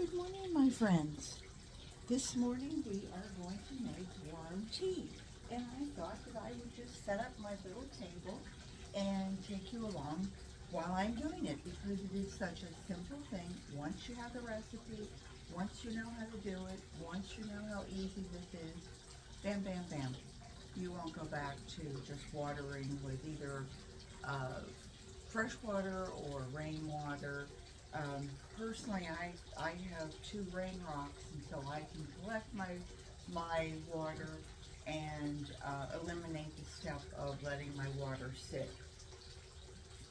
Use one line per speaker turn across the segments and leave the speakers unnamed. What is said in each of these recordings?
Good morning, my friends. This morning we are going to make warm tea. And I thought that I would just set up my little table and take you along while I'm doing it because it is such a simple thing. Once you have the recipe, once you know how to do it, once you know how easy this is, bam, bam, bam. You won't go back to just watering with either uh, fresh water or rainwater. Personally, I have two rain rocks, and so I can collect my water and eliminate the step of letting my water sit.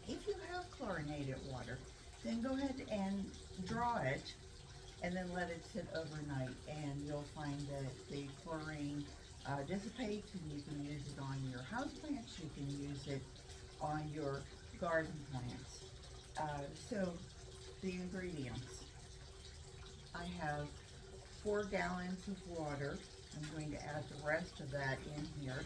If you have chlorinated water, then go ahead and draw it and then let it sit overnight, and you'll find that the chlorine dissipates, and you can use it on your house plants. You can use it on your garden plants. So the ingredients. I have 4 gallons of water. I'm going to add the rest of that in here.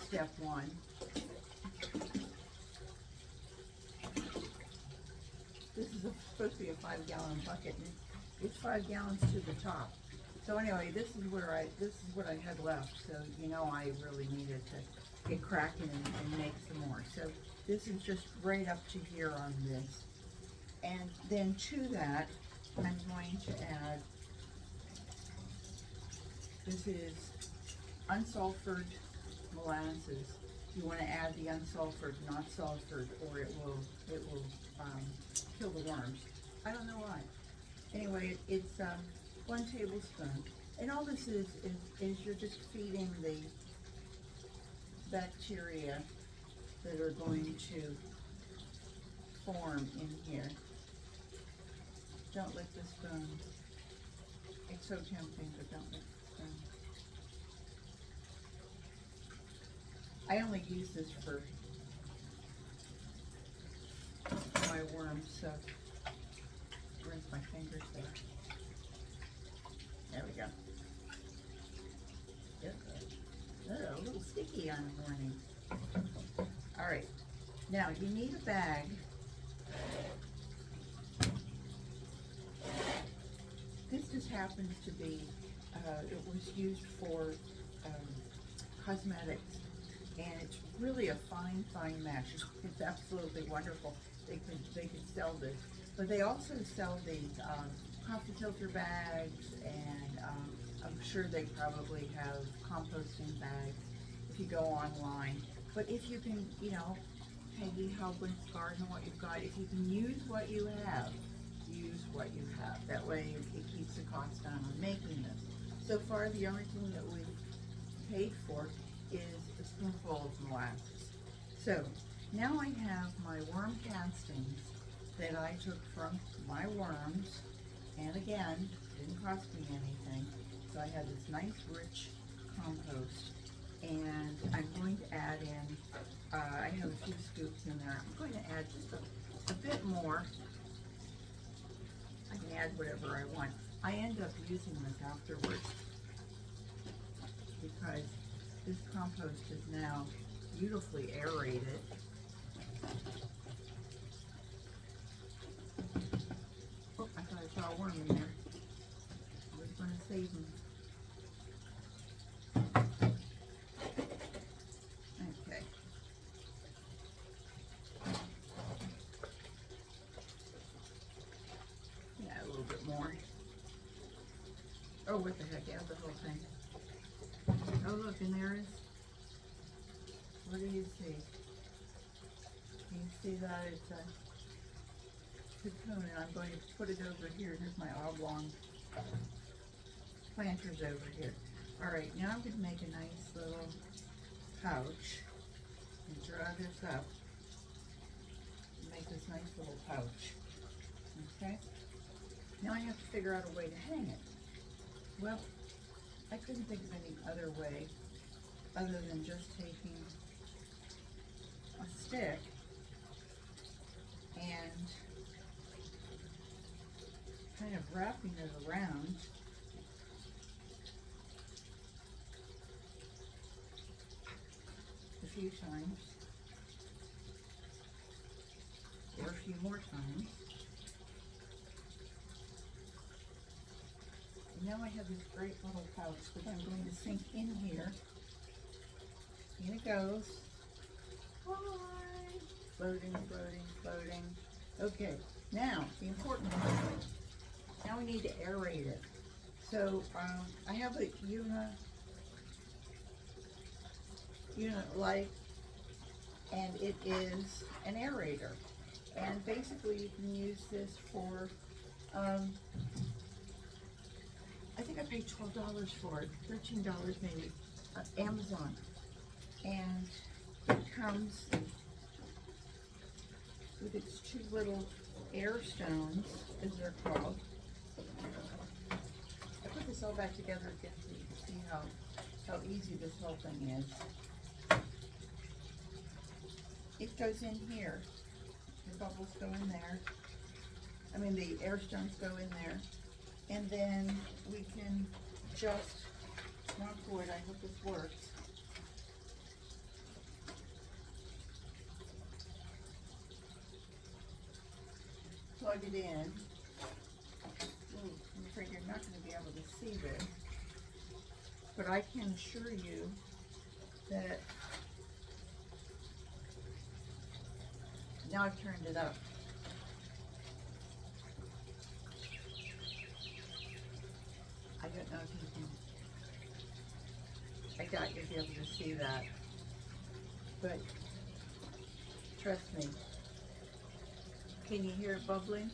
Step 1. This is supposed to be a 5-gallon bucket, and it's 5 gallons to the top. So anyway, this is what I had left. So I really needed to get cracking and make some more. So this is just right up to here on this. And then to that, I'm going to add, this is unsulfured molasses. You want to add the unsulfured, not sulfured, or it will kill the worms. I don't know why. Anyway, it's 1 tablespoon. And all this is you're just feeding the bacteria that are going to form in here. Don't lick the spoon. It's so tempting, but don't lick the spoon. I only use this for my worms, so rinse my fingers there. There we go. A little sticky on the morning. All right, now you need a bag. This just happens to be, it was used for cosmetics, and it's really a fine mesh. It's absolutely wonderful. They could sell this, but they also sell these coffee filter bags, and I'm sure they probably have composting bags if you go online. But if you can, Peggy, help with garden what you've got. If you can use what you have, use what you have. That way it keeps the cost down on making this. So far, the only thing that we've paid for is a spoonful of molasses. So now I have my worm castings that I took from my worms, and again, didn't cost me anything. So I had this nice rich compost, and I'm going to add in, I have a few scoops in there. I'm going to add just a bit more. I can add whatever I want. I end up using this afterwards because this compost is now beautifully aerated. Oh, I thought I saw a worm in there. I was going to save him. Okay. Yeah, a little bit more. Oh, what the heck, add the whole thing. Oh, look, and there is, what do you see? You see that it's a cocoon, and I'm going to put it over here. Here's my oblong planters over here. All right, now I'm going to make a nice little pouch and draw this up and make this nice little pouch. Okay? Now I have to figure out a way to hang it. Well, I couldn't think of any other way other than just taking a stick and kind of wrapping it around few times, or a few more times. And now I have this great little pouch that I'm going to sink in here. In it goes. Hi. Floating, floating, floating. Okay, now the important thing. Now we need to aerate it. So I have a unit light, and it is an aerator. And basically you can use this for, I think I paid $12 for it, $13 maybe, Amazon. And it comes with its two little air stones, as they're called. I put this all back together again so you can see how easy this whole thing is. It goes in here. The bubbles go in there. I mean, the air stones go in there. And then we can just, knock wood, I hope this works. Plug it in. Ooh, I'm afraid you're not going to be able to see this, but I can assure you that now I've turned it up. I don't know if you can, I doubt you'll be able to see that, but trust me. Can you hear it bubbling?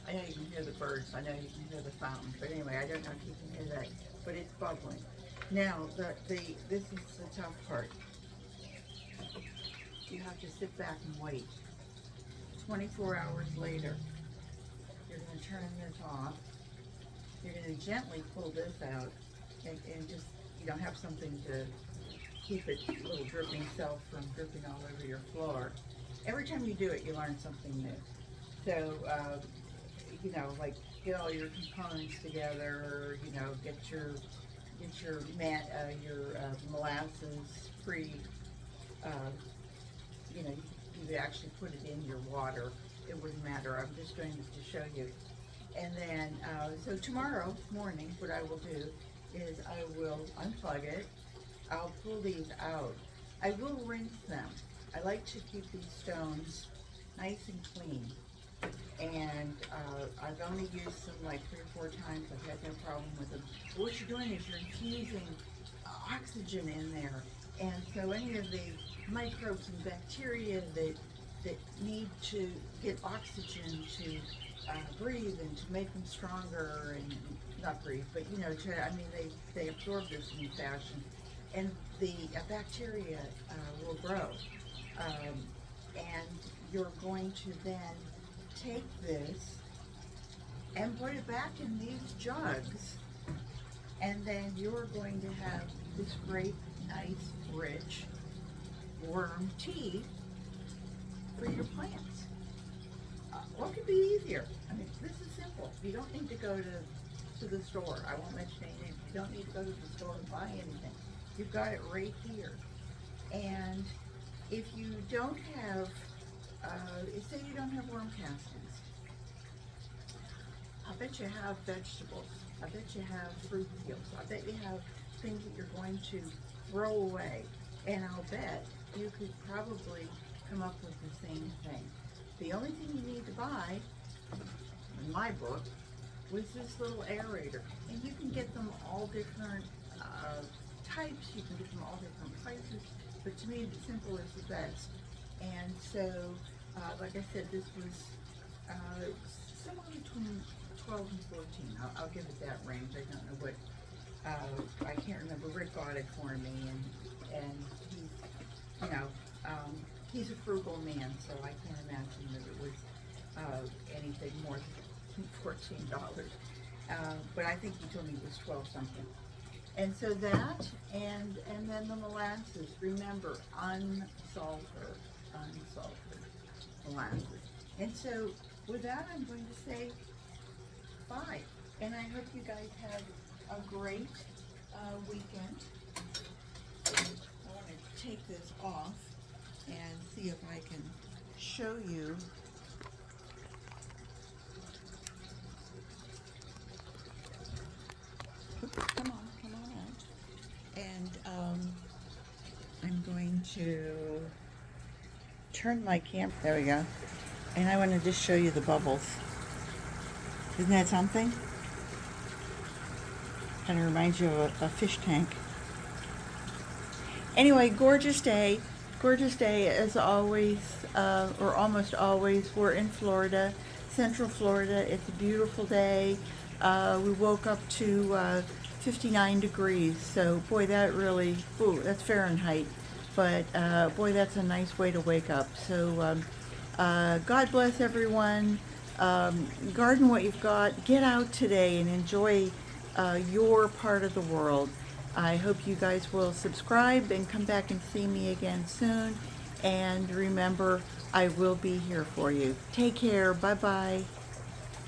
I know you can hear the birds, I know you can hear the fountain, but anyway, I don't know if you can hear that, but it's bubbling. Now, this is the tough part. You have to sit back and wait. 24 hours later, you're going to turn this off. You're going to gently pull this out, and just, you don't have something to keep it little dripping self from dripping all over your floor. Every time you do it, you learn something new. So, you know, like get all your components together, or, you know, get your molasses free. You know, you could actually put it in your water. It wouldn't matter. I'm just going to show you. And then, so tomorrow morning, what I will do is I will unplug it. I'll pull these out. I will rinse them. I like to keep these stones nice and clean. And I've only used them like 3 or 4 times. I've had no problem with them. But what you're doing is you're infusing oxygen in there. And so any of the microbes and bacteria that need to get oxygen to breathe and to make them stronger, and not breathe, but you know, they absorb this in fashion. And the bacteria will grow. And you're going to then take this and put it back in these jugs, and then you're going to have this great, nice, rich worm tea for your plants. What could be easier? I mean, this is simple. You don't need to go to the store. I won't mention any names. You don't need to go to the store and buy anything. You've got it right here. And if you don't have, say you don't have worm castings, I bet you have vegetables. I bet you have fruit peels. I bet you have things that you're going to throw away. And I'll bet you could probably come up with the same thing. The only thing you need to buy, in my book, was this little aerator. And you can get them all different types, you can get them all different prices, but to me the simple is the best. And so, like I said, this was somewhere between 12 and 14. I'll give it that range. I don't know what, I can't remember. Rick bought it for me, and he's, you know, he's a frugal man, so I can't imagine that it was anything more than $14. But I think he told me it was 12 something. And so that, and then the molasses. Remember, unsulfured molasses. And so with that, I'm going to say bye. And I hope you guys have a great weekend. I want to take this off and see if I can show you. Oops, come on out. And I'm going to turn my camera. There we go. And I want to just show you the bubbles. Isn't that something? Kind of reminds you of a fish tank. Anyway, gorgeous day. Gorgeous day as always, or almost always. We're in Florida, Central Florida. It's a beautiful day. We woke up to 59 degrees. So boy, that really, ooh, that's Fahrenheit. But boy, that's a nice way to wake up. So God bless everyone. Garden what you've got. Get out today and enjoy your part of the world. I hope you guys will subscribe and come back and see me again soon. And remember, I will be here for you. Take care. Bye-bye.